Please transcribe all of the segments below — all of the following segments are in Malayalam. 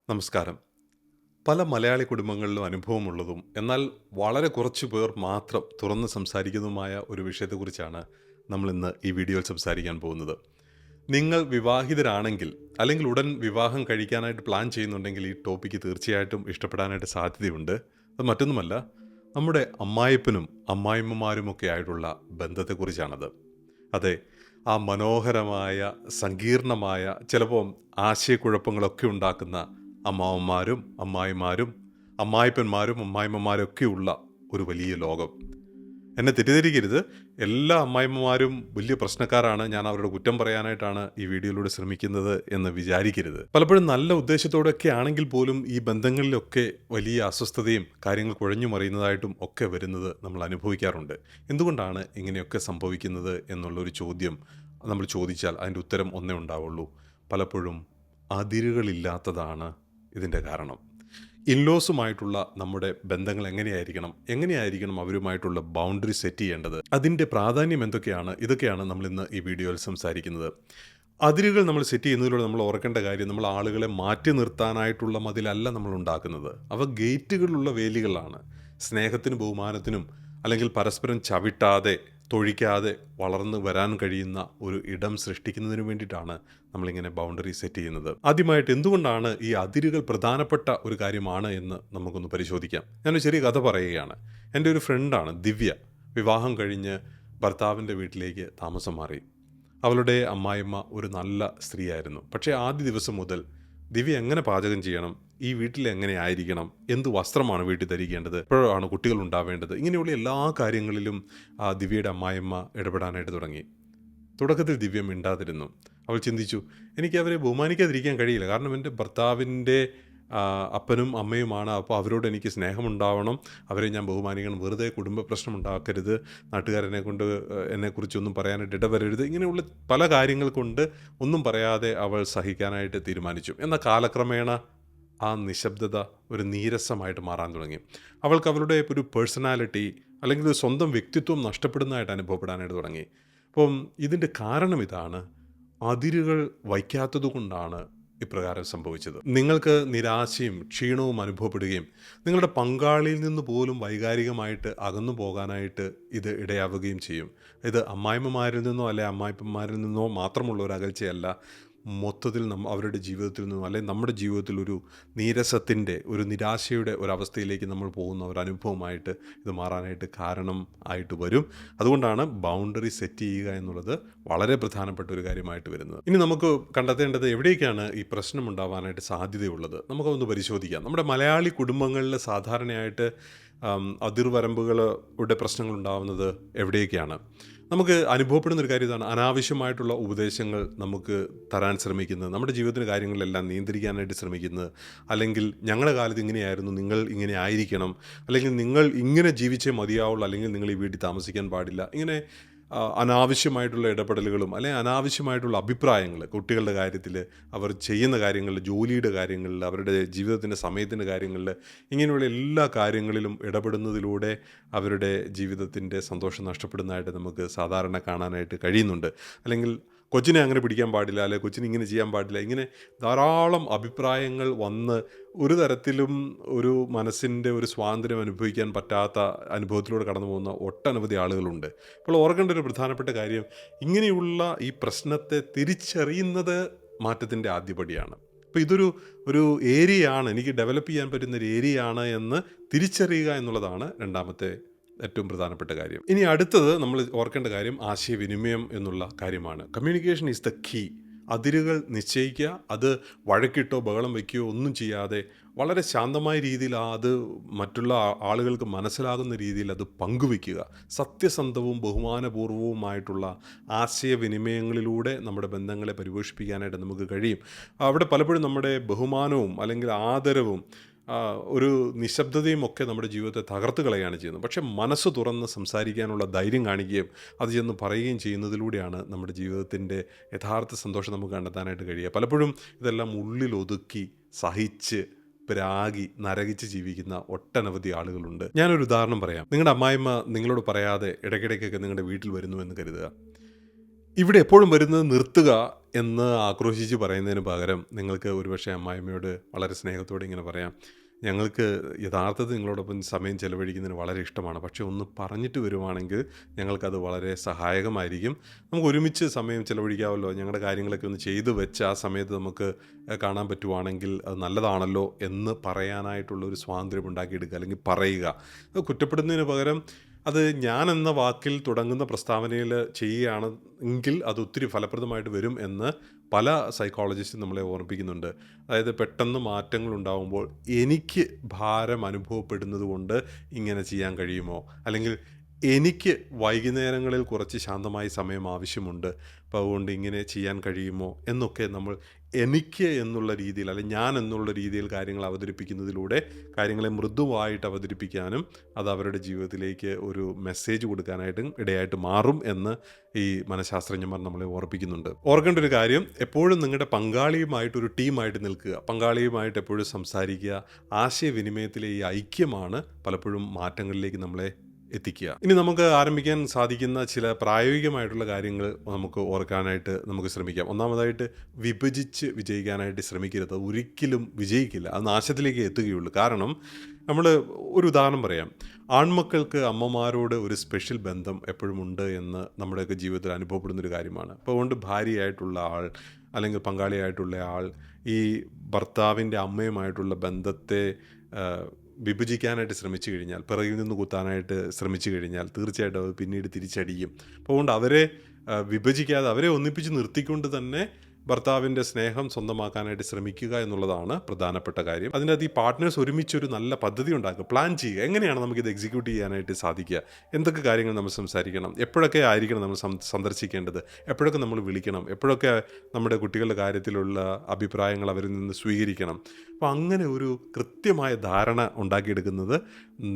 നമസ്കാരം. പല മലയാളി കുടുംബങ്ങളിലും അനുഭവമുള്ളതും എന്നാൽ വളരെ കുറച്ച് പേർ മാത്രം തുറന്ന് സംസാരിക്കുന്നതുമായ ഒരു വിഷയത്തെക്കുറിച്ചാണ് നമ്മളിന്ന് ഈ വീഡിയോയിൽ സംസാരിക്കാൻ പോകുന്നത്. നിങ്ങൾ വിവാഹിതരാണെങ്കിൽ അല്ലെങ്കിൽ ഉടൻ വിവാഹം കഴിക്കാനായിട്ട് പ്ലാൻ ചെയ്യുന്നുണ്ടെങ്കിൽ ഈ ടോപ്പിക്ക് തീർച്ചയായിട്ടും ഇഷ്ടപ്പെടാനായിട്ട് സാധ്യതയുണ്ട്. അത് മറ്റൊന്നുമല്ല, നമ്മുടെ അമ്മായപ്പനും അമ്മായിമ്മമാരുമൊക്കെ ആയിട്ടുള്ള ബന്ധത്തെക്കുറിച്ചാണത്. അതെ, ആ മനോഹരമായ, സങ്കീർണമായ, ചിലപ്പോൾ ആശയക്കുഴപ്പങ്ങളൊക്കെ ഉണ്ടാക്കുന്ന അമ്മാവന്മാരും അമ്മായിമാരും അമ്മായിപ്പന്മാരും അമ്മായിമ്മമാരും ഒക്കെയുള്ള ഒരു വലിയ ലോകം. എന്നെ തെറ്റിദ്ധരിക്കരുത്. എല്ലാ അമ്മായിമ്മമാരും വലിയ പ്രശ്നക്കാരാണ്, ഞാൻ അവരുടെ കുറ്റം പറയാനായിട്ടാണ് ഈ വീഡിയോയിലൂടെ ശ്രമിക്കുന്നത് എന്ന് വിചാരിക്കരുത്. പലപ്പോഴും നല്ല ഉദ്ദേശത്തോടെയൊക്കെ ആണെങ്കിൽ പോലും ഈ ബന്ധങ്ങളിലൊക്കെ വലിയ അസ്വസ്ഥതയും കാര്യങ്ങൾ കുഴഞ്ഞു മറിയുന്നതായിട്ടും ഒക്കെ വരുന്നത് നമ്മൾ അനുഭവിക്കാറുണ്ട്. എന്തുകൊണ്ടാണ് ഇങ്ങനെയൊക്കെ സംഭവിക്കുന്നത് എന്നുള്ളൊരു ചോദ്യം നമ്മൾ ചോദിച്ചാൽ അതിൻ്റെ ഉത്തരം ഒന്നേ ഉണ്ടാവുള്ളൂ: പലപ്പോഴും അതിരുകളില്ലാത്തതാണ് ഇതിൻ്റെ കാരണം. ഇൻലോസുമായിട്ടുള്ള നമ്മുടെ ബന്ധങ്ങൾ എങ്ങനെയായിരിക്കണം അവരുമായിട്ടുള്ള ബൗണ്ടറി സെറ്റ് ചെയ്യേണ്ടത്, അതിൻ്റെ പ്രാധാന്യം എന്തൊക്കെയാണ്, ഇതൊക്കെയാണ് നമ്മളിന്ന് ഈ വീഡിയോയിൽ സംസാരിക്കുന്നത്. അതിരുകൾ നമ്മൾ സെറ്റ് ചെയ്യുന്നതിലൂടെ നമ്മൾ ഓർക്കേണ്ട കാര്യം, നമ്മൾ ആളുകളെ മാറ്റി നിർത്താനായിട്ടുള്ള മതിലല്ല നമ്മൾ ഉണ്ടാക്കുന്നത്. അവ ഗേറ്റുകളുള്ള വേലികളാണ്. സ്നേഹത്തിനും ബഹുമാനത്തിനും അല്ലെങ്കിൽ പരസ്പരം ചവിട്ടാതെ തൊഴിക്കാതെ വളർന്നു വരാൻ കഴിയുന്ന ഒരു ഇടം സൃഷ്ടിക്കുന്നതിന് വേണ്ടിയിട്ടാണ് നമ്മളിങ്ങനെ ബൗണ്ടറി സെറ്റ് ചെയ്യുന്നത്. ആദ്യമായിട്ട് എന്തുകൊണ്ടാണ് ഈ അതിരുകൾ പ്രധാനപ്പെട്ട ഒരു കാര്യമാണ് എന്ന് നമുക്കൊന്ന് പരിശോധിക്കാം. ഞാനൊരു ചെറിയ കഥ പറയുകയാണ്. എൻ്റെ ഒരു ഫ്രണ്ടാണ് ദിവ്യ. വിവാഹം കഴിഞ്ഞ് ഭർത്താവിൻ്റെ വീട്ടിലേക്ക് താമസം മാറി. അവളുടെ അമ്മായിമ്മ ഒരു നല്ല സ്ത്രീയായിരുന്നു. പക്ഷേ ആദ്യ ദിവസം മുതൽ ദിവ്യ എങ്ങനെ പാചകം ചെയ്യണം, ഈ വീട്ടിൽ എങ്ങനെ ആയിരിക്കണം, എന്ത് വസ്ത്രമാണ് വീട്ടിൽ ധരിക്കേണ്ടത്, എപ്പോഴാണ് കുട്ടികൾ ഉണ്ടാവേണ്ടത്, ഇങ്ങനെയുള്ള എല്ലാ കാര്യങ്ങളിലും ദിവ്യയുടെ അമ്മായിമ്മ ഇടപെടാനായിട്ട് തുടങ്ങി. തുടക്കത്തിൽ ദിവ്യ മിണ്ടാതിരുന്നു. അവൾ ചിന്തിച്ചു, എനിക്ക് അവരെ ബഹുമാനിക്കാതിരിക്കാൻ കഴിയില്ല. കാരണം എൻ്റെ ഭർത്താവിൻ്റെ അപ്പനും അമ്മയുമാണ്. അപ്പോൾ അവരോട് എനിക്ക് സ്നേഹമുണ്ടാവണം, അവരെ ഞാൻ ബഹുമാനിക്കണം, വെറുതെ കുടുംബ പ്രശ്നം ഉണ്ടാക്കരുത്, നാട്ടുകാരെന്നെ കൊണ്ട് എന്നെക്കുറിച്ചൊന്നും പറയാനായിട്ട് ഇടവരരുത്, ഇങ്ങനെയുള്ള പല കാര്യങ്ങൾ കൊണ്ട് ഒന്നും പറയാതെ അവൾ സഹിക്കാനായിട്ട് തീരുമാനിച്ചു. എന്നാൽ കാലക്രമേണ ആ നിശബ്ദത ഒരു നീരസമായിട്ട് മാറാൻ തുടങ്ങി. അവൾക്ക് അവളുടെ ഒരു പേഴ്സണാലിറ്റി അല്ലെങ്കിൽ ഒരു സ്വന്തം വ്യക്തിത്വം നഷ്ടപ്പെടുന്നതായിട്ട് അനുഭവപ്പെടാനായിട്ട് തുടങ്ങി. അപ്പം ഇതിൻ്റെ കാരണം ഇതാണ്: അതിരുകൾ വയ്ക്കാത്തത് കൊണ്ടാണ് ഇപ്രകാരം സംഭവിച്ചത്. നിങ്ങൾക്ക് നിരാശയും ക്ഷീണവും അനുഭവപ്പെടുകയും നിങ്ങളുടെ പങ്കാളിയിൽ നിന്ന് പോലും വൈകാരികമായിട്ട് അകന്നു പോകാനായിട്ട് ഇത് ഇടയാവുകയും ചെയ്യും. ഇത് അമ്മായിമ്മമാരിൽ നിന്നോ അല്ലെ അമ്മായിപ്പന്മാരിൽ നിന്നോ മാത്രമുള്ള ഒരു അകൽച്ചയല്ല, മൊത്തത്തിൽ അവരുടെ ജീവിതത്തിൽ നിന്നും അല്ലെങ്കിൽ നമ്മുടെ ജീവിതത്തിൽ ഒരു നീരസത്തിൻ്റെ, ഒരു നിരാശയുടെ ഒരവസ്ഥയിലേക്ക് നമ്മൾ പോകുന്ന ഒരു അനുഭവമായിട്ട് ഇത് മാറാനായിട്ട് കാരണം ആയിട്ട് വരും. അതുകൊണ്ടാണ് ബൗണ്ടറി സെറ്റ് ചെയ്യുക എന്നുള്ളത് വളരെ പ്രധാനപ്പെട്ട ഒരു കാര്യമായിട്ട് വരുന്നത്. ഇനി നമുക്ക് കണ്ടെത്തേണ്ടത് എവിടേക്കാണ് ഈ പ്രശ്നം ഉണ്ടാവാനായിട്ട് സാധ്യതയുള്ളത്, നമുക്കൊന്ന് പരിശോധിക്കാം. നമ്മുടെ മലയാളി കുടുംബങ്ങളിൽ സാധാരണയായിട്ട് അതിർവരമ്പുകളുടെ പ്രശ്നങ്ങൾ ഉണ്ടാകുന്നത് എവിടേക്കാണ്? നമുക്ക് അനുഭവപ്പെടുന്നൊരു കാര്യം ഇതാണ്: അനാവശ്യമായിട്ടുള്ള ഉപദേശങ്ങൾ നമുക്ക് തരാൻ ശ്രമിക്കുന്നത്, നമ്മുടെ ജീവിതത്തിൻ്റെ കാര്യങ്ങളിലെല്ലാം നിയന്ത്രിക്കാനായിട്ട് ശ്രമിക്കുന്നത്, അല്ലെങ്കിൽ ഞങ്ങളുടെ കാലത്ത് ഇങ്ങനെയായിരുന്നു, നിങ്ങൾ ഇങ്ങനെ ആയിരിക്കണം, അല്ലെങ്കിൽ നിങ്ങൾ ഇങ്ങനെ ജീവിച്ചേ മതിയാവുള്ളൂ, അല്ലെങ്കിൽ നിങ്ങൾ ഈ വീട്ടിൽ താമസിക്കാൻ പാടില്ല, ഇങ്ങനെ അനാവശ്യമായിട്ടുള്ള ഇടപെടലുകളും അല്ലെങ്കിൽ അനാവശ്യമായിട്ടുള്ള അഭിപ്രായങ്ങൾ കുട്ടികളുടെ കാര്യത്തിൽ, അവർ ചെയ്യുന്ന കാര്യങ്ങളിൽ, ജോലിയുടെ കാര്യങ്ങളിൽ, അവരുടെ ജീവിതത്തിൻ്റെ സമയത്തിൻ്റെ കാര്യങ്ങളിൽ, ഇങ്ങനെയുള്ള എല്ലാ കാര്യങ്ങളിലും ഇടപെടുന്നതിലൂടെ അവരുടെ ജീവിതത്തിൻ്റെ സന്തോഷം നഷ്ടപ്പെടുന്നതായിട്ട് നമുക്ക് സാധാരണ കാണാനായിട്ട് കഴിയുന്നുണ്ട്. അല്ലെങ്കിൽ കൊച്ചിനെ അങ്ങനെ പിടിക്കാൻ പാടില്ല, അല്ലെങ്കിൽ കൊച്ചിനെ ഇങ്ങനെ ചെയ്യാൻ പാടില്ല, ഇങ്ങനെ ധാരാളം അഭിപ്രായങ്ങൾ വന്ന് ഒരു തരത്തിലും ഒരു മനസ്സിൻ്റെ ഒരു സ്വാതന്ത്ര്യം അനുഭവിക്കാൻ പറ്റാത്ത അനുഭവത്തിലൂടെ കടന്നു പോകുന്ന ഒട്ടനവധി ആളുകളുണ്ട്. ഇപ്പോൾ ഓർക്കേണ്ട ഒരു പ്രധാനപ്പെട്ട കാര്യം, ഇങ്ങനെയുള്ള ഈ പ്രശ്നത്തെ തിരിച്ചറിയുന്നത് മാറ്റത്തിൻ്റെ ആദ്യപടിയാണ്. അപ്പോൾ ഇതൊരു ഏരിയയാണ്, എനിക്ക് ഡെവലപ്പ് ചെയ്യാൻ പറ്റുന്ന ഒരു ഏരിയയാണ് എന്ന് തിരിച്ചറിയുക എന്നുള്ളതാണ് രണ്ടാമത്തെ ഏറ്റവും പ്രധാനപ്പെട്ട കാര്യം. ഇനി അടുത്തത് നമ്മൾ ഓർക്കേണ്ട കാര്യം ആശയവിനിമയം എന്നുള്ള കാര്യമാണ്. Communication is the key. അതിരുകൾ നിശ്ചയിക്കുക, അത് വഴക്കിട്ടോ ബഹളം വയ്ക്കുകയോ ഒന്നും ചെയ്യാതെ വളരെ ശാന്തമായ രീതിയിൽ അത് മറ്റുള്ള ആളുകൾക്ക് മനസ്സിലാകുന്ന രീതിയിൽ അത് പങ്കുവയ്ക്കുക. സത്യസന്ധവും ബഹുമാനപൂർവവുമായിട്ടുള്ള ആശയവിനിമയങ്ങളിലൂടെ നമ്മുടെ ബന്ധങ്ങളെ പരിപോഷിപ്പിക്കാനായിട്ട് നമുക്ക് കഴിയും. അവിടെ പലപ്പോഴും നമ്മുടെ ബഹുമാനവും അല്ലെങ്കിൽ ആദരവും ഒരു നിശബ്ദതയും ഒക്കെ നമ്മുടെ ജീവിതത്തെ തകർത്ത് കളയുകയാണ് ചെയ്യുന്നത്. പക്ഷേ മനസ്സ് തുറന്ന് സംസാരിക്കാനുള്ള ധൈര്യം കാണിക്കുകയും അത് ചെന്ന് പറയുകയും ചെയ്യുന്നതിലൂടെയാണ് നമ്മുടെ ജീവിതത്തിൻ്റെ യഥാർത്ഥ സന്തോഷം നമുക്ക് കണ്ടെത്താനായിട്ട് കഴിയുക. പലപ്പോഴും ഇതെല്ലാം ഉള്ളിൽ ഒതുക്കി സഹിച്ച് പ്രാഗി നരകിച്ച് ജീവിക്കുന്ന ഒട്ടനവധി ആളുകളുണ്ട്. ഞാനൊരു ഉദാഹരണം പറയാം. നിങ്ങളുടെ അമ്മായിമ്മ നിങ്ങളോട് പറയാതെ ഇടയ്ക്കിടയ്ക്കൊക്കെ നിങ്ങളുടെ വീട്ടിൽ വരുന്നു എന്ന് കരുതുക. ഇവിടെ എപ്പോഴും വരുന്നത് നിർത്തുക എന്ന് ആക്രോശിച്ച് പറയുന്നതിന് പകരം നിങ്ങൾക്ക് ഒരുപക്ഷെ അമ്മായിയമ്മയോട് വളരെ സ്നേഹത്തോടെ ഇങ്ങനെ പറയാം, ഞങ്ങൾക്ക് യഥാർത്ഥത്തിൽ നിങ്ങളോടൊപ്പം സമയം ചെലവഴിക്കുന്നതിന് വളരെ ഇഷ്ടമാണ്. പക്ഷേ ഒന്ന് പറഞ്ഞിട്ട് വരുവാണെങ്കിൽ ഞങ്ങൾക്കത് വളരെ സഹായകമായിരിക്കും. നമുക്ക് ഒരുമിച്ച് സമയം ചെലവഴിക്കാമല്ലോ. ഞങ്ങളുടെ കാര്യങ്ങളൊക്കെ ഒന്ന് ചെയ്തു വെച്ച് ആ സമയത്ത് നമുക്ക് കാണാൻ പറ്റുവാണെങ്കിൽ അത് നല്ലതാണല്ലോ എന്ന് പറയാനായിട്ടുള്ള ഒരു സ്വാതന്ത്ര്യം ഉണ്ടാക്കിയെടുക്കുക, അല്ലെങ്കിൽ പറയുക. അത് കുറ്റപ്പെടുന്നതിന് പകരം അത് ഞാൻ എന്ന വാക്കിൽ തുടങ്ങുന്ന പ്രസ്താവനയിൽ ചെയ്യുകയാണ് എങ്കിൽ അത് ഒത്തിരി ഫലപ്രദമായിട്ട് വരും എന്ന് പല സൈക്കോളജിസ്റ്റും നമ്മളെ ഓർമ്മിപ്പിക്കുന്നുണ്ട്. അതായത് പെട്ടെന്ന് മാറ്റങ്ങൾ ഉണ്ടാകുമ്പോൾ എനിക്ക് ഭാരം അനുഭവപ്പെടുന്നത് കൊണ്ട് ഇങ്ങനെ ചെയ്യാൻ കഴിയുമോ, അല്ലെങ്കിൽ എനിക്ക് വൈകുന്നേരങ്ങളിൽ കുറച്ച് ശാന്തമായ സമയം ആവശ്യമുണ്ട്, അപ്പോൾ അതുകൊണ്ട് ഇങ്ങനെ ചെയ്യാൻ കഴിയുമോ എന്നൊക്കെ നമ്മൾ എനിക്ക് എന്നുള്ള രീതിയിൽ, അല്ലെങ്കിൽ ഞാൻ എന്നുള്ള രീതിയിൽ കാര്യങ്ങൾ അവതരിപ്പിക്കുന്നതിലൂടെ കാര്യങ്ങളെ മൃദുവായിട്ട് അവതരിപ്പിക്കാനും അത് അവരുടെ ജീവിതത്തിലേക്ക് ഒരു മെസ്സേജ് കൊടുക്കാനായിട്ടും ഇടയായിട്ട് മാറും എന്ന് ഈ മനഃശാസ്ത്രജ്ഞന്മാർ നമ്മളെ ഓർപ്പിക്കുന്നുണ്ട്. ഓർക്കേണ്ട ഒരു കാര്യം, എപ്പോഴും നിങ്ങളുടെ പങ്കാളിയുമായിട്ടൊരു ടീമായിട്ട് നിൽക്കുക, പങ്കാളിയുമായിട്ട് എപ്പോഴും സംസാരിക്കുക. ആശയവിനിമയത്തിലെ ഈ ഐക്യമാണ് പലപ്പോഴും മാറ്റങ്ങളിലേക്ക് നമ്മളെ എത്തിക്കുക. ഇനി നമുക്ക് ആരംഭിക്കാൻ സാധിക്കുന്ന ചില പ്രായോഗികമായിട്ടുള്ള കാര്യങ്ങൾ നമുക്ക് ഓർക്കാനായിട്ട് നമുക്ക് ശ്രമിക്കാം. ഒന്നാമതായിട്ട്, വിഭജിച്ച് വിജയിക്കാനായിട്ട് ശ്രമിക്കരുത്. ഒരിക്കലും വിജയിക്കില്ല, അത് നാശത്തിലേക്ക് എത്തുകയുള്ളൂ. കാരണം നമ്മൾ ഒരു ഉദാഹരണം പറയാം. ആൺമക്കൾക്ക് അമ്മമാരോട് ഒരു സ്പെഷ്യൽ ബന്ധം എപ്പോഴും ഉണ്ട് എന്ന് നമ്മുടെയൊക്കെ ജീവിതത്തിൽ അനുഭവപ്പെടുന്നൊരു കാര്യമാണ്. അപ്പോൾ അതുകൊണ്ട് ഭാര്യയായിട്ടുള്ള ആൾ അല്ലെങ്കിൽ പങ്കാളിയായിട്ടുള്ള ആൾ ഈ ഭർത്താവിൻ്റെ അമ്മയുമായിട്ടുള്ള ബന്ധത്തെ വിഭജിക്കാനായിട്ട് ശ്രമിച്ചു കഴിഞ്ഞാൽ, പിറകിൽ നിന്ന് കുത്താനായിട്ട് ശ്രമിച്ചു കഴിഞ്ഞാൽ തീർച്ചയായിട്ടും അത് പിന്നീട് തിരിച്ചടിയും. അപ്പോൾ അതുകൊണ്ട് അവരെ വിഭജിക്കാതെ അവരെ ഒന്നിപ്പിച്ച് നിർത്തിക്കൊണ്ട് തന്നെ ഭർത്താവിൻ്റെ സ്നേഹം സ്വന്തമാക്കാനായിട്ട് ശ്രമിക്കുക എന്നുള്ളതാണ് പ്രധാനപ്പെട്ട കാര്യം. അതിനകത്ത് ഈ പാർട്ട്നേഴ്സ് ഒരുമിച്ചൊരു നല്ല പദ്ധതി ഉണ്ടാക്കുക, പ്ലാൻ ചെയ്യുക. എങ്ങനെയാണ് നമുക്കിത് എക്സിക്യൂട്ട് ചെയ്യാനായിട്ട് സാധിക്കുക, എന്തൊക്കെ കാര്യങ്ങൾ നമ്മൾ സംസാരിക്കണം, എപ്പോഴൊക്കെ ആയിരിക്കണം നമ്മൾ സന്ദർശിക്കേണ്ടത്, എപ്പോഴൊക്കെ നമ്മൾ വിളിക്കണം, എപ്പോഴൊക്കെ നമ്മുടെ കുട്ടികളുടെ കാര്യത്തിലുള്ള അഭിപ്രായങ്ങൾ അവരിൽ നിന്ന് സ്വീകരിക്കണം. അപ്പോൾ അങ്ങനെ ഒരു കൃത്യമായ ധാരണ ഉണ്ടാക്കിയെടുക്കുന്നത്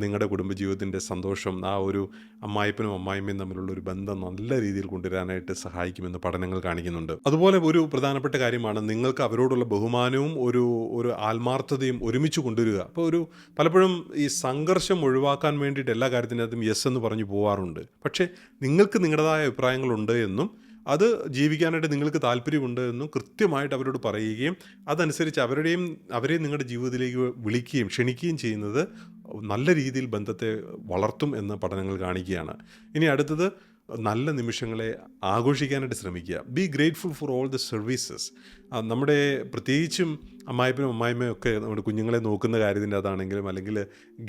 നിങ്ങളുടെ കുടുംബജീവിതത്തിൻ്റെ സന്തോഷം, ആ ഒരു അമ്മായിപ്പനും അമ്മായിമ്മയും തമ്മിലുള്ള ഒരു ബന്ധം നല്ല രീതിയിൽ കൊണ്ടുവരാനായിട്ട് സഹായിക്കുമെന്ന് പഠനങ്ങൾ കാണിക്കുന്നുണ്ട്. അതുപോലെ ഒരു പ്രധാനപ്പെട്ട കാര്യമാണ് നിങ്ങൾക്ക് അവരോടുള്ള ബഹുമാനവും ഒരു ആത്മാർത്ഥതയും ഒരുമിച്ച് കൊണ്ടുവരിക. അപ്പോൾ പലപ്പോഴും ഈ സംഘർഷം ഒഴിവാക്കാൻ വേണ്ടിയിട്ട് എല്ലാ കാര്യത്തിനകത്തും യെസ് എന്ന് പറഞ്ഞു പോകാറുണ്ട്. പക്ഷേ നിങ്ങൾക്ക് നിങ്ങളുടേതായ അഭിപ്രായങ്ങളുണ്ട് എന്നും അത് ജീവിക്കാനായിട്ട് നിങ്ങൾക്ക് താല്പര്യമുണ്ട് എന്നും കൃത്യമായിട്ട് അവരോട് പറയുകയും അതനുസരിച്ച് അവരെയും നിങ്ങളുടെ ജീവിതത്തിലേക്ക് വിളിക്കുകയും ക്ഷണിക്കുകയും ചെയ്യുന്നത് നല്ല രീതിയിൽ ബന്ധത്തെ വളർത്തും എന്ന് പഠനങ്ങൾ കാണിക്കുകയാണ്. ഇനി അടുത്തത്, നല്ല നിമിഷങ്ങളെ ആഘോഷിക്കാനായിട്ട് ശ്രമിക്കുക. B grateful for all the services. നമ്മുടെ പ്രത്യേകിച്ചും അമ്മായിപ്പനും അമ്മായിമ്മയും ഒക്കെ നമ്മുടെ കുഞ്ഞുങ്ങളെ നോക്കുന്ന കാര്യത്തിൻ്റെ അതാണെങ്കിലും, അല്ലെങ്കിൽ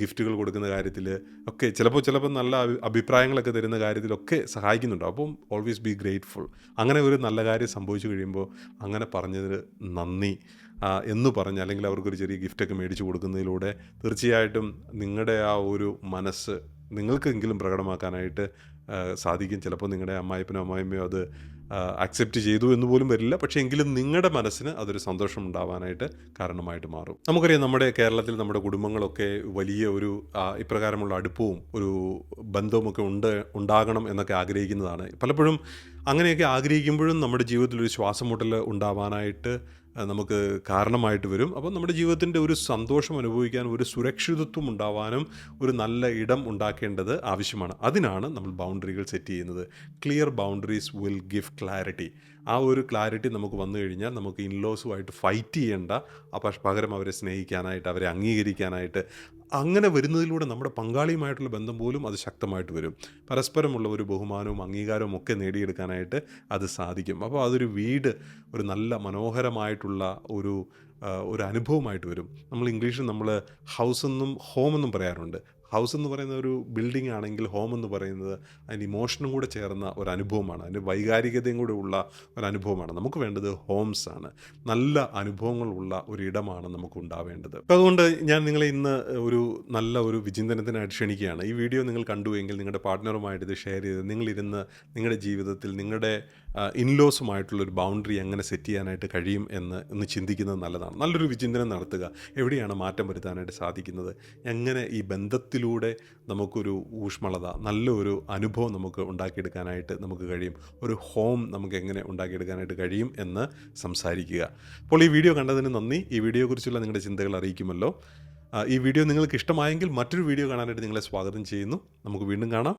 ഗിഫ്റ്റുകൾ കൊടുക്കുന്ന കാര്യത്തിൽ ഒക്കെ ചിലപ്പോൾ നല്ല അഭിപ്രായങ്ങളൊക്കെ തരുന്ന കാര്യത്തിലൊക്കെ സഹായിക്കുന്നുണ്ട്. അപ്പം ഓൾവേസ് ബി ഗ്രേറ്റ്ഫുൾ. അങ്ങനെ ഒരു നല്ല കാര്യം സംഭവിച്ചു കഴിയുമ്പോൾ അങ്ങനെ പറഞ്ഞതിന് നന്ദി എന്ന് പറഞ്ഞ്, അല്ലെങ്കിൽ അവർക്കൊരു ചെറിയ ഗിഫ്റ്റൊക്കെ മേടിച്ച് കൊടുക്കുന്നതിലൂടെ തീർച്ചയായിട്ടും നിങ്ങളുടെ ആ ഒരു മനസ്സ് നിങ്ങൾക്കെങ്കിലും പ്രകടമാക്കാനായിട്ട് സാധിക്കും. ചിലപ്പോൾ നിങ്ങളുടെ അമ്മായിപ്പനും അമ്മായിമ്മയോ അത് അക്സെപ്റ്റ് ചെയ്തു എന്ന് പോലും വരില്ല, പക്ഷേ എങ്കിലും നിങ്ങളുടെ മനസ്സിന് അതൊരു സന്തോഷം ഉണ്ടാവാനായിട്ട് കാരണമായിട്ട് മാറും. നമുക്കറിയാം, നമ്മുടെ കേരളത്തിൽ നമ്മുടെ കുടുംബങ്ങളൊക്കെ വലിയ ഒരു ഇപ്രകാരമുള്ള അടുപ്പവും ഒരു ബന്ധവുമൊക്കെ ഉണ്ടാകണം എന്നൊക്കെ ആഗ്രഹിക്കുന്നതാണ്. പലപ്പോഴും അങ്ങനെയൊക്കെ ആഗ്രഹിക്കുമ്പോഴും നമ്മുടെ ജീവിതത്തിൽ ഒരു ശ്വാസം മുട്ടൽ ഉണ്ടാവാനായിട്ട് നമുക്ക് കാരണമായിട്ട് വരും. അപ്പോൾ നമ്മുടെ ജീവിതത്തിൻ്റെ ഒരു സന്തോഷം അനുഭവിക്കാനും ഒരു സുരക്ഷിതത്വം ഉണ്ടാവാനും ഒരു നല്ല ഇടം ഉണ്ടാക്കേണ്ടത് ആവശ്യമാണ്. അതിനാണ് നമ്മൾ ബൗണ്ടറികൾ സെറ്റ് ചെയ്യുന്നത്. Clear boundaries will give clarity. ആ ഒരു ക്ലാരിറ്റി നമുക്ക് വന്നു കഴിഞ്ഞാൽ നമുക്ക് ഇൻലോസുമായിട്ട് ഫൈറ്റ് ചെയ്യേണ്ട, പകരം അവരെ സ്നേഹിക്കാനായിട്ട്, അവരെ അംഗീകരിക്കാനായിട്ട്, അങ്ങനെ വരുന്നതിലൂടെ നമ്മുടെ പങ്കാളിയുമായിട്ടുള്ള ബന്ധം പോലും അത് ശക്തമായിട്ട് വരും. പരസ്പരമുള്ള ഒരു ബഹുമാനവും അംഗീകാരവും ഒക്കെ നേടിയെടുക്കാനായിട്ട് അത് സാധിക്കും. അപ്പോൾ അതൊരു വീട് ഒരു നല്ല മനോഹരമായിട്ടുള്ള ഒരു അനുഭവമായിട്ട് വരും. നമ്മൾ ഇംഗ്ലീഷിൽ ഹൗസ് എന്നും ഹോം എന്നും പറയാറുണ്ട്. ഹൗസ് എന്ന് പറയുന്ന ഒരു ബിൽഡിംഗ് ആണെങ്കിൽ ഹോം എന്ന് പറയുന്നത് അതിന് ഇമോഷനും കൂടെ ചേർന്ന ഒരു അനുഭവമാണ്, അതിൻ്റെ വൈകാരികതയും കൂടെ ഉള്ള ഒരു അനുഭവമാണ്. നമുക്ക് വേണ്ടത് ഹോംസ് ആണ്, നല്ല അനുഭവങ്ങളുള്ള ഒരു ഇടമാണ് നമുക്ക് ഉണ്ടാവേണ്ടത്. അപ്പോൾ അതുകൊണ്ട് ഞാൻ നിങ്ങളെ ഇന്ന് നല്ല ഒരു വിചിന്തനത്തിനായിട്ട് ക്ഷണിക്കുകയാണ്. ഈ വീഡിയോ നിങ്ങൾ കണ്ടുവെങ്കിൽ നിങ്ങളുടെ പാർട്ട്ണറുമായിട്ട് ഇത് ഷെയർ ചെയ്ത് നിങ്ങളിരുന്ന് നിങ്ങളുടെ ജീവിതത്തിൽ നിങ്ങളുടെ ഇൻലോസുമായിട്ടുള്ളൊരു ബൗണ്ടറി എങ്ങനെ സെറ്റ് ചെയ്യാനായിട്ട് കഴിയും എന്ന് ചിന്തിക്കുന്നത് നല്ലതാണ്. നല്ലൊരു വിചിന്തനം നടത്തുക. എവിടെയാണ് മാറ്റം വരുത്താനായിട്ട് സാധിക്കുന്നത്, എങ്ങനെ ഈ ബന്ധത്തിലൂടെ നമുക്കൊരു ഊഷ്മളത, നല്ലൊരു അനുഭവം നമുക്ക് ഉണ്ടാക്കിയെടുക്കാനായിട്ട് നമുക്ക് കഴിയും, ഒരു ഹോം നമുക്ക് എങ്ങനെ ഉണ്ടാക്കിയെടുക്കാനായിട്ട് കഴിയും എന്ന് സംസാരിക്കുക. അപ്പോൾ ഈ വീഡിയോ കണ്ടതിന് നന്ദി. ഈ വീഡിയോയെക്കുറിച്ചുള്ള നിങ്ങളുടെ ചിന്തകൾ അറിയിക്കുമല്ലോ. ഈ വീഡിയോ നിങ്ങൾക്ക് ഇഷ്ടമായെങ്കിൽ മറ്റൊരു വീഡിയോ കാണാനായിട്ട് നിങ്ങളെ സ്വാഗതം ചെയ്യുന്നു. നമുക്ക് വീണ്ടും കാണാം.